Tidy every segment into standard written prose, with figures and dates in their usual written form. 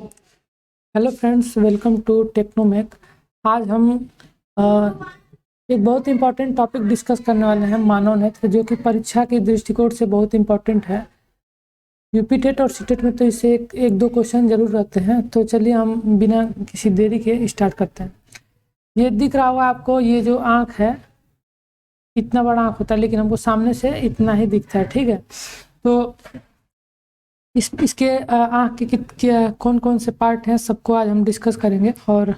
Hello friends, welcome to technomake. आज हम अ, एक बहुत इम्पोर्टेंट टॉपिक डिस्कस करने वाले हैं, मानव नेत्र, जो कि परीक्षा के दृष्टिकोण से बहुत इम्पोर्टेंट है। यूपी टेट और सीटेट में तो इससे एक दो क्वेश्चन जरूर रहते हैं। तो चलिए हम बिना किसी देरी के स्टार्ट करते हैं। ये दिख रहा होगा आपको, ये जो आँख है, इतना बड़ा आँख होता है, लेकिन हमको सामने से इतना ही दिखता है। ठीक है, तो इसके आँख के कौन कौन से पार्ट हैं, सबको आज हम डिस्कस करेंगे। और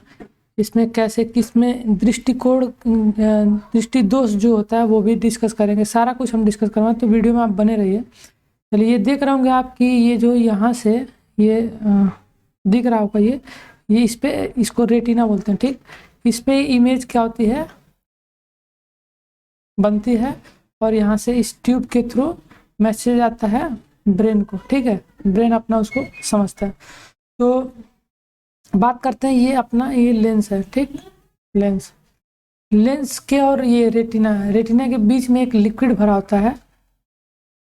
इसमें कैसे किसमें दृष्टिकोण दृष्टि दोष जो होता है वो भी डिस्कस करेंगे। सारा कुछ हम डिस्कस करेंगे, तो वीडियो में आप बने रहिए। चलिए, ये देख रहे होंगे आपकी, ये जो यहाँ से ये दिख रहा होगा, ये इस पे, इसको रेटिना बोलते हैं। ठीक, इस पे इमेज क्या होती है, बनती है, और यहाँ से इस ट्यूब के थ्रू मैसेज आता है ब्रेन को। ठीक है, ब्रेन अपना उसको समझता है। तो बात करते हैं, ये अपना ये लेंस है। ठीक, लेंस के और ये रेटिना है, रेटिना के बीच में एक लिक्विड भरा होता है,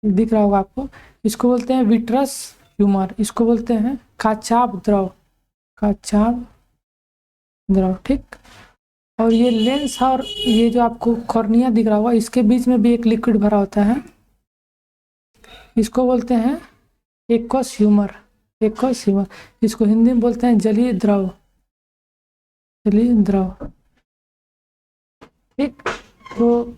दिख रहा होगा आपको। इसको बोलते हैं विट्रस ह्यूमर, इसको बोलते हैं काचाभ द्रव, काचाभ द्रव। ठीक, और ये लेंस और ये जो आपको कॉर्निया दिख रहा होगा, इसके बीच में भी एक लिक्विड भरा होता है, इसको बोलते हैं एक्वस ह्यूमर, एक्वस ह्यूमर। इसको हिंदी में बोलते हैं जलीय द्रव, जलीय द्रव। ठीक, तो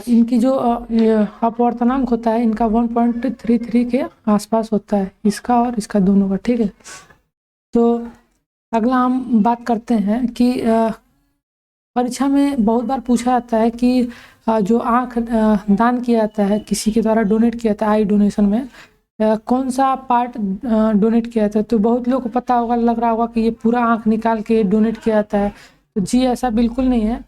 इनकी जो अपवर्तनांक होता है, इनका 1.33 के आसपास होता है, इसका और इसका दोनों का। ठीक है, तो अगला हम बात करते हैं कि परीक्षा में बहुत बार पूछा जाता है कि जो आँख दान किया जाता है, किसी के द्वारा डोनेट किया जाता है, आई डोनेशन में कौन सा पार्ट डोनेट किया जाता है। तो बहुत लोग को पता होगा, लग रहा होगा कि ये पूरा आँख निकाल के डोनेट किया जाता है। तो जी, ऐसा बिल्कुल नहीं है,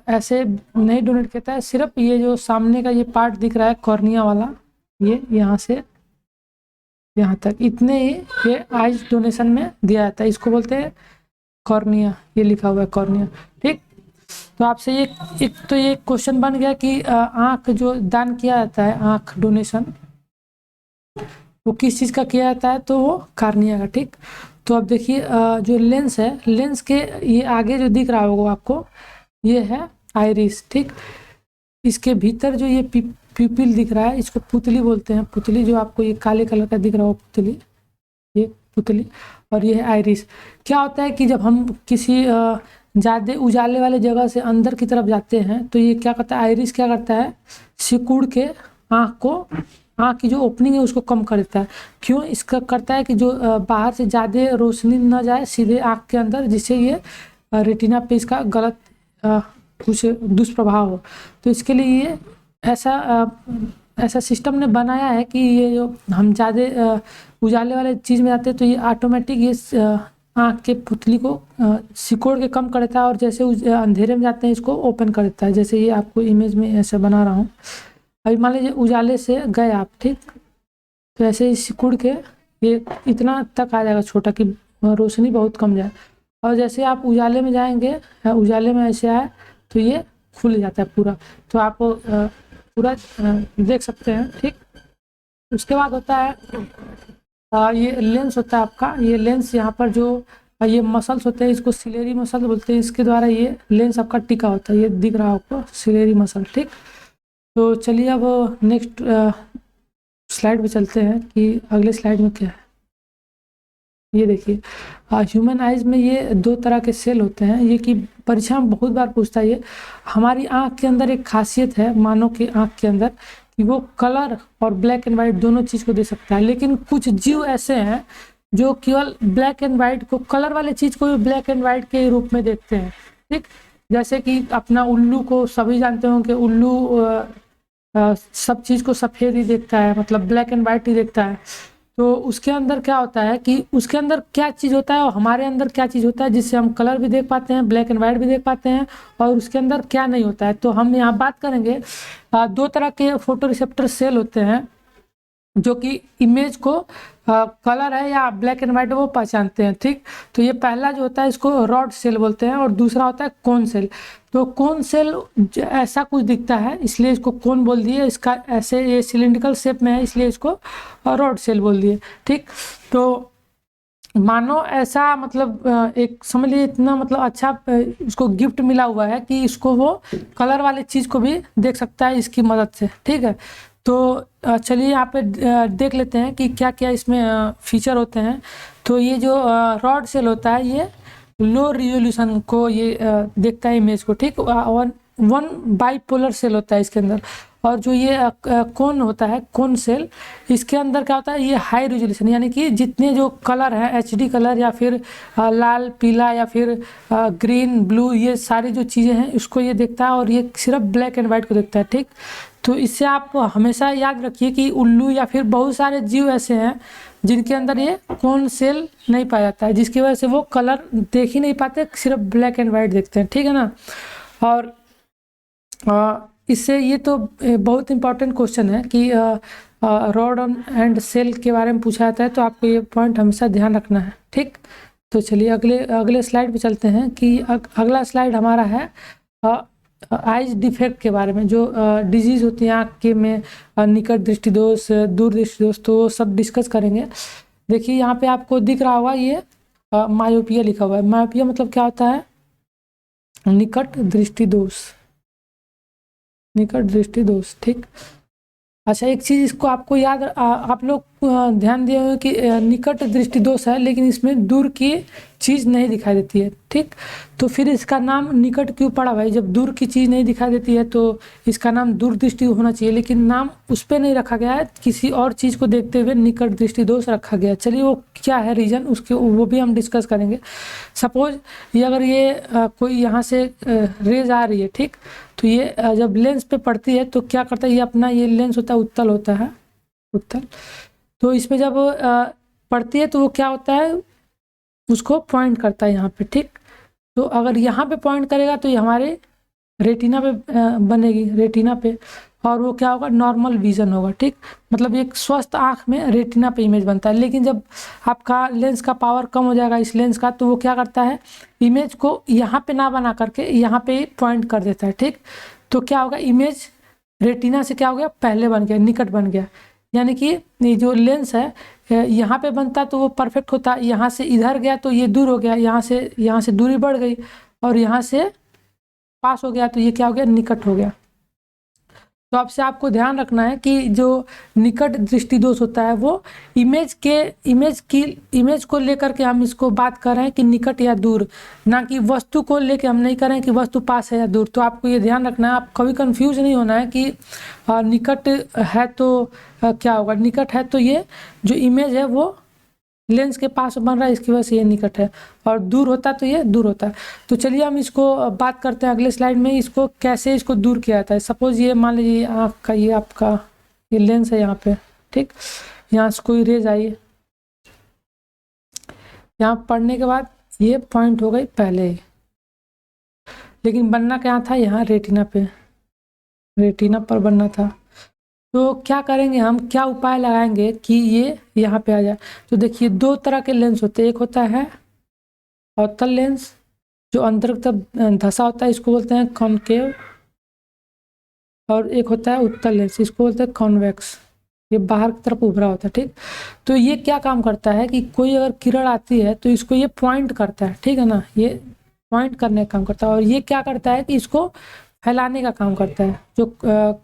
ऐसे नहीं डोनेट किया जाता है। सिर्फ ये जो सामने का ये पार्ट दिख रहा है, कॉर्निया वाला, ये यहाँ से यहाँ तक, इतने ही ये आइज डोनेशन में दिया जाता है, इसको बोलते हैं कॉर्निया। ये लिखा हुआ है कॉर्निया। ठीक, तो आपसे ये एक तो ये क्वेश्चन बन गया कि आँख जो दान किया जाता है, आँख डोनेशन, वो किस चीज़ का किया जाता है, तो वो कॉर्निया का। ठीक, तो अब देखिए, जो लेंस है, लेंस के ये आगे जो दिख रहा होगा आपको, ये है आइरिस। ठीक, इसके भीतर जो ये प्यूपिल दिख रहा है, इसको पुतली बोलते हैं, पुतली। जो आपको ये काले कलर का दिख रहा हो, पुतली, ये पुतली। और ये है आइरिस। क्या होता है कि जब हम किसी ज़्यादा उजाले वाले जगह से अंदर की तरफ जाते हैं, तो ये क्या करता है, आइरिस क्या करता है, सिकुड़ के आँख की जो ओपनिंग है उसको कम कर देता है। क्यों इसका करता है कि जो बाहर से ज़्यादा रोशनी न जाए सीधे आँख के अंदर, जिससे ये रेटिना पे इसका गलत कुछ दुष्प्रभाव हो। तो इसके लिए ये ऐसा सिस्टम ने बनाया है कि ये जो हम ज़्यादा उजाले वाले चीज़ में जाते हैं, तो ये ऑटोमेटिक ये आँख के पुतली को सिकोड़ के कम कर देता है, और जैसे अंधेरे में जाते हैं इसको ओपन कर देता है। जैसे ये आपको इमेज में ऐसे बना रहा हूँ। अभी मान लीजिए उजाले से गए आप, ठीक, तो ऐसे ही सिकुड़ के ये इतना तक आ जाएगा छोटा, कि रोशनी बहुत कम जाए। और जैसे आप उजाले में जाएंगे, उजाले में ऐसे आए तो ये खुल जाता है पूरा, तो आप पूरा देख सकते हैं। ठीक, उसके बाद होता है ये लेंस होता है आपका। ये लेंस यहाँ पर जो ये मसल्स होते हैं, इसको सिलेरी मसल बोलते हैं, इसके द्वारा ये लेंस आपका टिका होता है। ये दिख रहा है आपको, सिलेरी मसल। ठीक, तो चलिए अब नेक्स्ट स्लाइड पे चलते हैं कि अगले स्लाइड में क्या है। ये देखिए, ह्यूमन आइज में ये दो तरह के सेल होते हैं, ये कि परीक्षा में बहुत बार पूछता है। ये हमारी आँख के अंदर एक खासियत है, मानव की आँख के अंदर, कि वो कलर और ब्लैक एंड वाइट दोनों चीज़ को दे सकता है। लेकिन कुछ जीव ऐसे हैं जो केवल ब्लैक एंड वाइट को, कलर वाले चीज़ को भी ब्लैक एंड वाइट के रूप में देखते हैं। ठीक, जैसे कि अपना उल्लू को सभी जानते हो कि उल्लू सब चीज़ को सफ़ेद ही देखता है, मतलब ब्लैक एंड वाइट ही देखता है। तो उसके अंदर क्या होता है कि उसके अंदर क्या चीज़ होता है और हमारे अंदर क्या चीज़ होता है, जिससे हम कलर भी देख पाते हैं, ब्लैक एंड वाइट भी देख पाते हैं, और उसके अंदर क्या नहीं होता है। तो हम यहाँ बात करेंगे, दो तरह के फोटो रिसेप्टर सेल होते हैं जो कि इमेज को कलर है या ब्लैक एंड वाइट वो पहचानते हैं। ठीक, तो ये पहला जो होता है इसको रॉड सेल बोलते हैं, और दूसरा होता है कोन सेल। तो कोन सेल ऐसा कुछ दिखता है, इसलिए इसको कोन बोल दिए। इसका ऐसे ये सिलिंड्रिकल शेप में है, इसलिए इसको रॉड सेल बोल दिए। ठीक, तो मानो ऐसा मतलब एक समझ लीजिए इतना मतलब अच्छा उसको गिफ्ट मिला हुआ है कि इसको वो कलर वाले चीज़ को भी देख सकता है इसकी मदद से, ठीक है। तो चलिए यहाँ पे देख लेते हैं कि क्या क्या इसमें फीचर होते हैं। तो ये जो रॉड सेल होता है ये लो रिजोल्यूशन को ये देखता है इमेज को, ठीक। और वन बाईपोलर सेल होता है इसके अंदर। और जो ये कोन होता है, कोन सेल, इसके अंदर क्या होता है, ये हाई रेजोल्यूशन, यानी कि जितने जो कलर है एचडी कलर या फिर लाल पीला या फिर ग्रीन ब्लू, ये सारी जो चीज़ें हैं उसको ये देखता है, और ये सिर्फ ब्लैक एंड वाइट को देखता है, ठीक। तो इससे आप हमेशा याद रखिए कि उल्लू या फिर बहुत सारे जीव ऐसे हैं जिनके अंदर ये कोन सेल नहीं पाया जाता है, जिसकी वजह से वो कलर देख ही नहीं पाते, सिर्फ ब्लैक एंड वाइट देखते हैं, ठीक है ना। और इससे ये तो बहुत इंपॉर्टेंट क्वेश्चन है कि रॉड एंड सेल के बारे में पूछा जाता है, तो आपको ये पॉइंट हमेशा ध्यान रखना है, ठीक। तो चलिए अगले स्लाइड पे चलते हैं कि अगला स्लाइड हमारा है आइज डिफेक्ट के बारे में, जो डिजीज़ होती है आँख के में, निकट दृष्टि दोष, दूर दृष्टि दोष, तो वो सब डिस्कस करेंगे। देखिए यहाँ पे आपको दिख रहा होगा ये मायोपिया लिखा हुआ है। मायोपिया मतलब क्या होता है, निकट दृष्टि दोष, निकट दृष्टि दोष, ठीक। अच्छा, एक चीज़ इसको आपको याद आप लोग ध्यान दिए होंगे कि निकट दृष्टि दोष है लेकिन इसमें दूर की चीज़ नहीं दिखाई देती है, ठीक। तो फिर इसका नाम निकट क्यों पड़ा भाई, जब दूर की चीज़ नहीं दिखाई देती है तो इसका नाम दूर दृष्टि होना चाहिए, लेकिन नाम उस पर नहीं रखा गया है, किसी और चीज़ को देखते हुए निकट दृष्टि दोष रखा गया। चलिए वो क्या है रीज़न, उसके वो भी हम डिस्कस करेंगे। सपोज ये अगर ये कोई यहाँ से रेज आ रही है, ठीक। तो ये जब लेंस पे पड़ती है तो क्या करता है, ये अपना ये लेंस होता है उत्तल होता है, उत्तल। तो इसमें जब पड़ती है तो वो क्या होता है, उसको पॉइंट करता है यहाँ पे, ठीक। तो अगर यहाँ पे पॉइंट करेगा तो ये हमारे रेटिना पे बनेगी, रेटिना पे, और वो क्या होगा, नॉर्मल विजन होगा, ठीक। मतलब एक स्वस्थ आँख में रेटिना पे इमेज बनता है। लेकिन जब आपका लेंस का पावर कम हो जाएगा इस लेंस का, तो वो क्या करता है, इमेज को यहाँ पे ना बना करके यहाँ पे पॉइंट कर देता है, ठीक। तो क्या होगा, इमेज रेटिना से क्या हो गया, पहले बन गया, निकट बन गया। यानी कि ये जो लेंस है यहाँ पे बनता तो वो परफेक्ट होता, यहाँ से इधर गया तो ये दूर हो गया, यहाँ से दूरी बढ़ गई, और यहाँ से पास हो गया तो ये क्या हो गया, निकट हो गया। तो आपसे आपको ध्यान रखना है कि जो निकट दृष्टि दोष होता है वो इमेज को लेकर के हम इसको बात कर रहे हैं कि निकट या दूर, ना कि वस्तु को लेके हम नहीं कर रहे हैं कि वस्तु पास है या दूर। तो आपको ये ध्यान रखना है, आप कभी कंफ्यूज नहीं होना है कि निकट है तो क्या होगा, निकट है तो ये जो इमेज है वो लेंस के पास बन रहा है, इसकी वजह से ये निकट है, और दूर होता तो ये दूर होता है। तो चलिए हम इसको बात करते हैं अगले स्लाइड में, इसको कैसे इसको दूर किया जाता है। सपोज ये मान लीजिए आँख का ये आपका ये लेंस है यहाँ पे, ठीक। यहाँ से कोई रेज आई, यहाँ पढ़ने के बाद ये पॉइंट हो गई पहले ही, लेकिन बनना क्या था, यहाँ रेटिना पे, रेटिना पर बनना था। तो क्या करेंगे हम, क्या उपाय लगाएंगे कि ये यहाँ पे आ जाए। तो देखिए दो तरह के लेंस होते हैं, एक होता है अवतल लेंस जो अंदर की तरफ धंसा होता है, इसको बोलते हैं कॉनकेव, और एक होता है उत्तल लेंस, इसको बोलते हैं कॉन्वेक्स, ये बाहर की तरफ उभरा होता है, ठीक। तो ये क्या काम करता है कि कोई अगर किरण आती है तो इसको ये पॉइंट करता है, ठीक है ना, ये पॉइंट करने का काम करता है, और ये क्या करता है कि इसको फैलाने का काम करता है। जो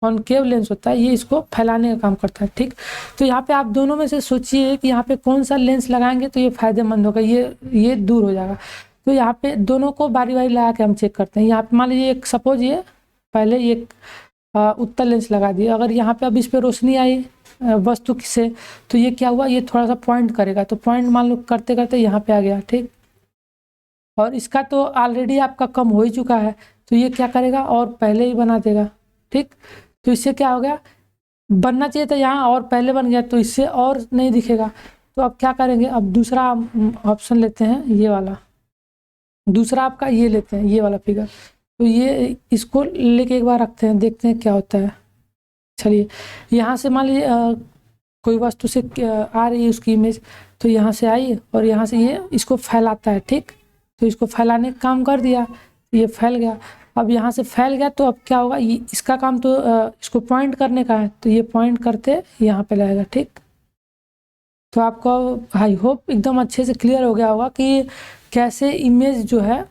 कॉनकेव लेंस होता है ये इसको फैलाने का काम करता है, ठीक। तो यहाँ पे आप दोनों में से सोचिए कि यहाँ पे कौन सा लेंस लगाएंगे तो ये फायदेमंद होगा, ये दूर हो जाएगा। तो यहाँ पे दोनों को बारी बारी लगा के हम चेक करते हैं। यहाँ पे मान लीजिए एक सपोज ये पहले ये उत्तल लेंस लगा दिए, अगर यहाँ पे अब इस पर रोशनी आई वस्तु से तो ये क्या हुआ, ये थोड़ा सा पॉइंट करेगा, तो पॉइंट मान लो करते करते यहाँ पे आ गया, ठीक। और इसका तो ऑलरेडी आपका कम हो ही चुका है, तो ये क्या करेगा और पहले ही बना देगा, ठीक। तो इससे क्या हो गया, बनना चाहिए था यहाँ और पहले बन गया, तो इससे और नहीं दिखेगा। तो अब क्या करेंगे, अब दूसरा ऑप्शन लेते हैं, ये वाला दूसरा आपका ये लेते हैं, ये वाला फिगर। तो ये इसको लेके एक बार रखते हैं, देखते हैं क्या होता है। चलिए यहाँ से मान लीजिए कोई वस्तु से आ रही है उसकी इमेज, तो यहाँ से आई और यहाँ से ये इसको फैलाता है, ठीक। तो इसको फैलाने का काम कर दिया, ये फैल गया। अब यहाँ से फैल गया तो अब क्या होगा, ये इसका काम तो इसको पॉइंट करने का है, तो ये पॉइंट करते यहाँ पे लाएगा, ठीक। तो आपको आई होप एकदम अच्छे से क्लियर हो गया होगा कि कैसे इमेज जो है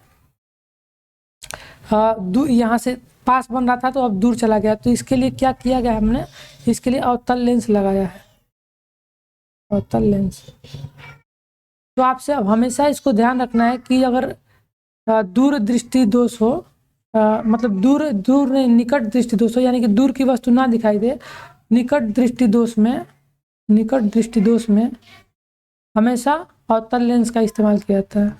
यहाँ से पास बन रहा था तो अब दूर चला गया। तो इसके लिए क्या किया गया हमने, इसके लिए अवतल लेंस लगाया है, अवतल लेंस। तो आपसे अब हमेशा इसको ध्यान रखना है कि अगर दूर दृष्टि दोष हो, मतलब दूर दूर नहीं, निकट दृष्टि दोष हो, यानी कि दूर की वस्तु ना दिखाई दे, निकट दृष्टि दोष में, निकट दृष्टि दोष में हमेशा अवतल लेंस का इस्तेमाल किया जाता है,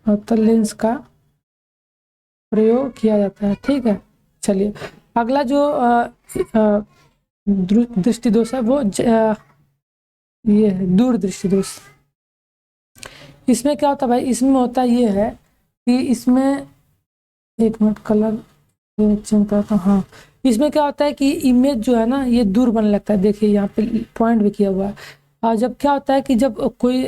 अवतल लेंस का प्रयोग किया जाता है। ठीक है, चलिए अगला जो दृष्टि दोष है वो ये है दूर दृष्टि दोष। इसमें क्या होता है भाई, इसमें होता ये है कि इसमें, एक मिनट कलर चेंज करता हूँ। हाँ, इसमें क्या होता है कि इमेज जो है ना ये दूर बनने लगता है। देखिए यहाँ पे पॉइंट भी किया हुआ है। और जब क्या होता है कि जब कोई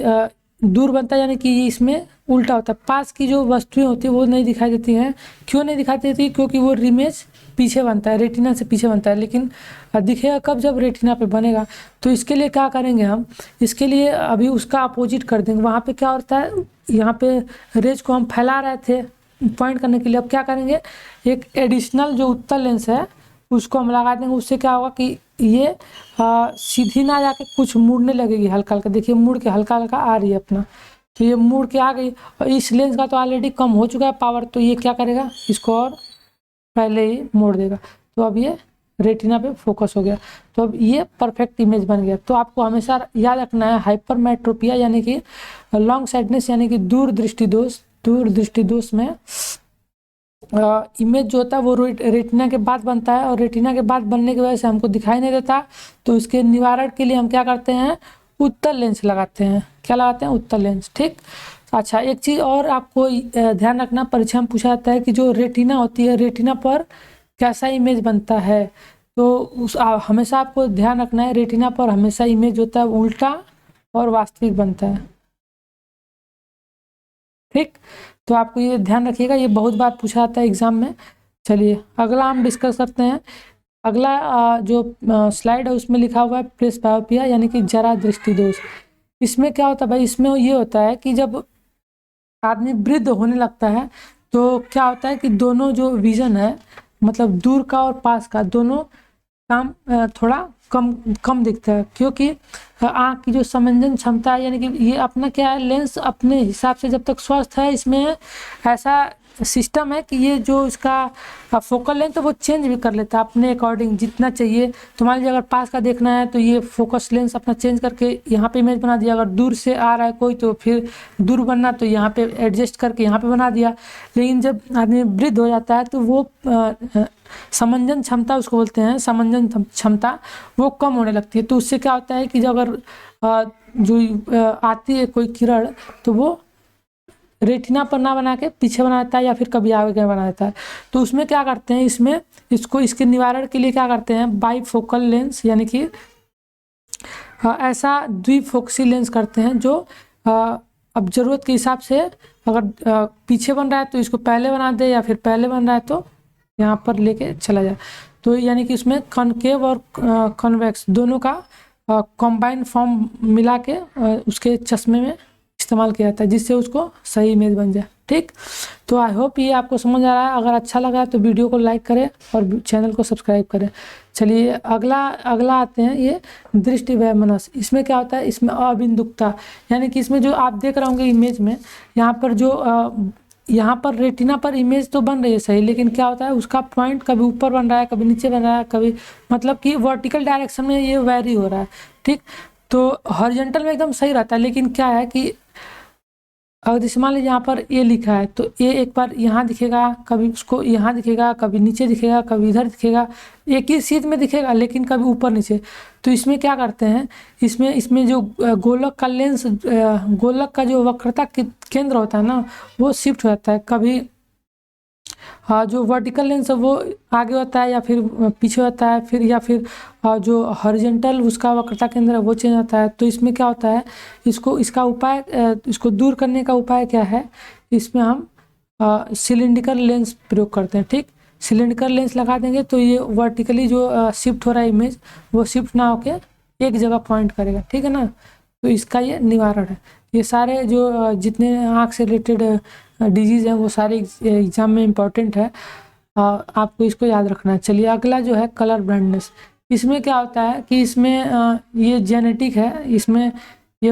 दूर बनता है, यानी कि इसमें उल्टा होता है, पास की जो वस्तुएं होती है वो नहीं दिखाई देती हैं। क्यों नहीं दिखाई देती? क्योंकि वो इमेज पीछे बनता है, रेटिना से पीछे बनता है। लेकिन दिखेगा कब? जब रेटिना पे बनेगा। तो इसके लिए क्या करेंगे हम, इसके लिए अभी उसका अपोजिट कर देंगे। वहाँ पे क्या होता है, यहाँ पे रेज को हम फैला रहे थे पॉइंट करने के लिए, अब क्या करेंगे, एक एडिशनल जो उत्तल लेंस है उसको हम लगा देंगे। उससे क्या होगा कि ये सीधी ना जाके कुछ मुड़ने लगेगी हल्का हल्का। देखिए मुड़ के हल्का हल्का आ रही है अपना, तो ये मुड़ के आ गई। और इस लेंस का तो ऑलरेडी कम हो चुका है पावर, तो ये क्या करेगा, इसको और पहले ही मोड़ देगा। तो अब ये रेटिना पे फोकस हो गया, तो अब ये परफेक्ट इमेज बन गया। तो आपको हमेशा याद रखना है हाइपरमेट्रोपिया यानी कि लॉन्ग साइडनेस यानी कि दूर दृष्टि दोष, दूर दृष्टि दोष में इमेज जो होता है वो रेटिना के बाद बनता है, और रेटिना के बाद बनने की वजह से हमको दिखाई नहीं देता। तो इसके निवारण के लिए हम क्या करते हैं, उत्तल लेंस लगाते हैं। क्या लगाते हैं? उत्तल लेंस। ठीक, अच्छा एक चीज़ और आपको ध्यान रखना, परीक्षा में पूछा जाता है कि जो रेटिना होती है, रेटिना पर कैसा इमेज बनता है। तो उस हमेशा आपको ध्यान रखना है, रेटिना पर हमेशा इमेज होता है उल्टा और वास्तविक बनता है। ठीक, तो आपको ये ध्यान रखिएगा, ये बहुत बार पूछा जाता है एग्जाम में। चलिए अगला हम डिस्कस करते हैं। अगला जो स्लाइड है उसमें लिखा हुआ है प्रेसबायोपिया यानी कि जरा दृष्टि दोष। इसमें क्या होता है भाई, इसमें ये होता है कि जब आदमी वृद्ध होने लगता है तो क्या होता है कि दोनों जो विजन है, मतलब दूर का और पास का, दोनों काम थोड़ा कम कम दिखता है। क्योंकि आँख की जो समंजन क्षमता है, यानी कि ये अपना क्या है, लेंस अपने हिसाब से जब तक स्वस्थ है, इसमें ऐसा सिस्टम है कि ये जो इसका फोकल लेंथ है वो चेंज भी कर लेता है अपने अकॉर्डिंग जितना चाहिए। तो मान लीजिए अगर पास का देखना है तो ये फोकस लेंस अपना चेंज करके यहाँ पे इमेज बना दिया। अगर दूर से आ रहा है कोई तो फिर दूर बनना तो यहाँ पे एडजस्ट करके यहाँ पे बना दिया। लेकिन जब आदमी वृद्ध हो जाता है तो वो समंजन क्षमता उसको बोलते हैं, समंजन क्षमता वो कम होने लगती है। तो उससे क्या होता है कि जब अगर जो आती है कोई किरण तो वो रेटिना पर ना बना के पीछे बना देता है या फिर कभी आगे बना देता है। तो उसमें क्या करते हैं, इसमें इसके निवारण के लिए क्या करते हैं, बाईफोकल लेंस यानी कि ऐसा द्विफोक्सी लेंस करते हैं जो अब ज़रूरत के हिसाब से अगर पीछे बन रहा है तो इसको पहले बना दे, या फिर पहले बन रहा है तो यहाँ पर लेके चला जाए। तो यानी कि इसमें कॉनकेव और कॉन्वेक्स दोनों का कॉम्बाइन फॉर्म मिला के उसके चश्मे में इस्तेमाल किया जाता है, जिससे उसको सही इमेज बन जाए। ठीक, तो आई होप ये आपको समझ आ रहा है। अगर अच्छा लगा तो वीडियो को लाइक करें और चैनल को सब्सक्राइब करें। चलिए अगला आते हैं ये दृष्टि वैमनस्य। इसमें क्या होता है, इसमें अबिंदुकता यानी कि इसमें जो आप देख रहे होंगे इमेज में, यहाँ पर जो यहाँ पर रेटिना पर इमेज तो बन रही है सही, लेकिन क्या होता है उसका पॉइंट कभी ऊपर बन रहा है, कभी नीचे बन रहा है, कभी मतलब कि वर्टिकल डायरेक्शन में ये वेरी हो रहा है। ठीक, तो हॉरिजॉन्टल में एकदम सही रहता है, लेकिन क्या है कि अगर जैसे मान लीजिए यहाँ पर ए लिखा है तो ए एक बार यहाँ दिखेगा, कभी उसको यहाँ दिखेगा, कभी नीचे दिखेगा, कभी इधर दिखेगा, एक ही सीध में दिखेगा लेकिन कभी ऊपर नीचे। तो इसमें क्या करते हैं, इसमें जो गोलक का लेंस, गोलक का जो वक्रता केंद्र होता है ना वो शिफ्ट हो जाता है। कभी जो वर्टिकल लेंस है वो आगे होता है या फिर पीछे होता है, फिर या फिर जो हॉरिजॉन्टल उसका वक्रता केंद्र है वो चेंज होता है। तो इसमें क्या होता है, इसका उपाय, इसको दूर करने का उपाय क्या है, इसमें हम सिलिंड्रिकल लेंस प्रयोग करते हैं। ठीक, सिलिंड्रिकल लेंस लगा देंगे तो ये वर्टिकली जो शिफ्ट हो रहा है इमेज वो शिफ्ट ना होके एक जगह पॉइंट करेगा, ठीक है ना। तो इसका ये निवारण है। ये सारे जो जितने आँख से रिलेटेड डिजीज़ हैं वो सारे एग्जाम में इम्पॉर्टेंट है, आपको इसको याद रखना है। चलिए अगला जो है कलर ब्लाइंडनेस। इसमें क्या होता है कि इसमें ये जेनेटिक है, इसमें ये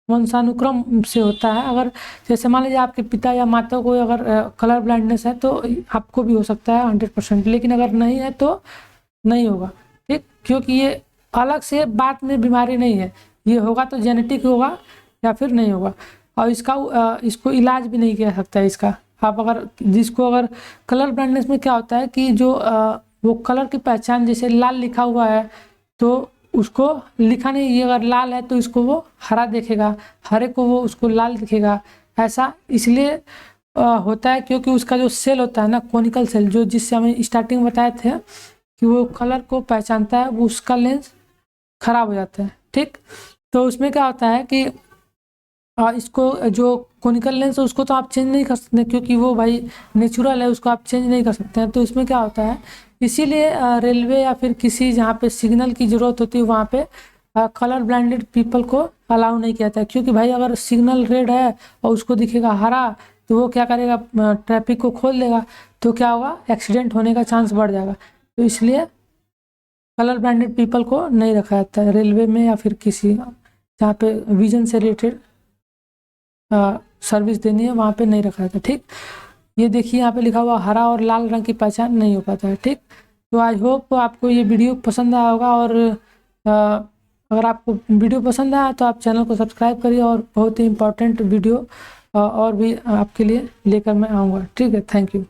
वंशानुक्रम से होता है। अगर जैसे मान लीजिए आपके पिता या माता को अगर कलर ब्लाइंडनेस है तो आपको भी हो सकता है 100%, लेकिन अगर नहीं है तो नहीं होगा, ठीक। क्योंकि ये अलग से बात में बीमारी नहीं है, ये होगा तो जेनेटिक होगा या फिर नहीं होगा। और इसको इलाज भी नहीं किया सकता है इसका। आप अगर जिसको अगर कलर ब्लाइंडनेस में क्या होता है कि जो वो कलर की पहचान, जैसे लाल लिखा हुआ है तो उसको लिखा नहीं, ये अगर लाल है तो इसको वो हरा देखेगा, हरे को वो उसको लाल दिखेगा। ऐसा इसलिए होता है क्योंकि उसका जो सेल होता है ना, कोनिकल सेल, जो जिससे हमें स्टार्टिंग में बताए थे कि वो कलर को पहचानता है, वो उसका लेंस खराब हो जाता है, ठीक। तो उसमें क्या होता है कि इसको जो कोनिकल लेंस है उसको तो आप चेंज नहीं कर सकते क्योंकि वो भाई नेचुरल है, उसको आप चेंज नहीं कर सकते हैं। तो इसमें क्या होता है, इसीलिए रेलवे या फिर किसी जहाँ पे सिग्नल की ज़रूरत होती है वहाँ पे कलर ब्लाइंडेड पीपल को अलाउ नहीं किया जाता है। क्योंकि भाई अगर सिग्नल रेड है और उसको दिखेगा हरा तो वो क्या करेगा, ट्रैफिक को खोल देगा, तो क्या होगा, एक्सीडेंट होने का चांस बढ़ जाएगा। तो इसलिए कलर ब्लाइंडेड पीपल को नहीं रखा जाता है रेलवे में या फिर किसी जहाँ पे विजन से रिलेटेड सर्विस देनी है वहाँ पे नहीं रखा जाता, ठीक। ये देखिए यहाँ पे लिखा हुआ हरा और लाल रंग की पहचान नहीं हो पाता है, ठीक। तो आई होप आपको ये वीडियो पसंद आया होगा, और अगर आपको वीडियो पसंद आया तो आप चैनल को सब्सक्राइब करिए, और बहुत ही इम्पोर्टेंट वीडियो और भी आपके लिए लेकर मैं आऊँगा, ठीक है। Thank you.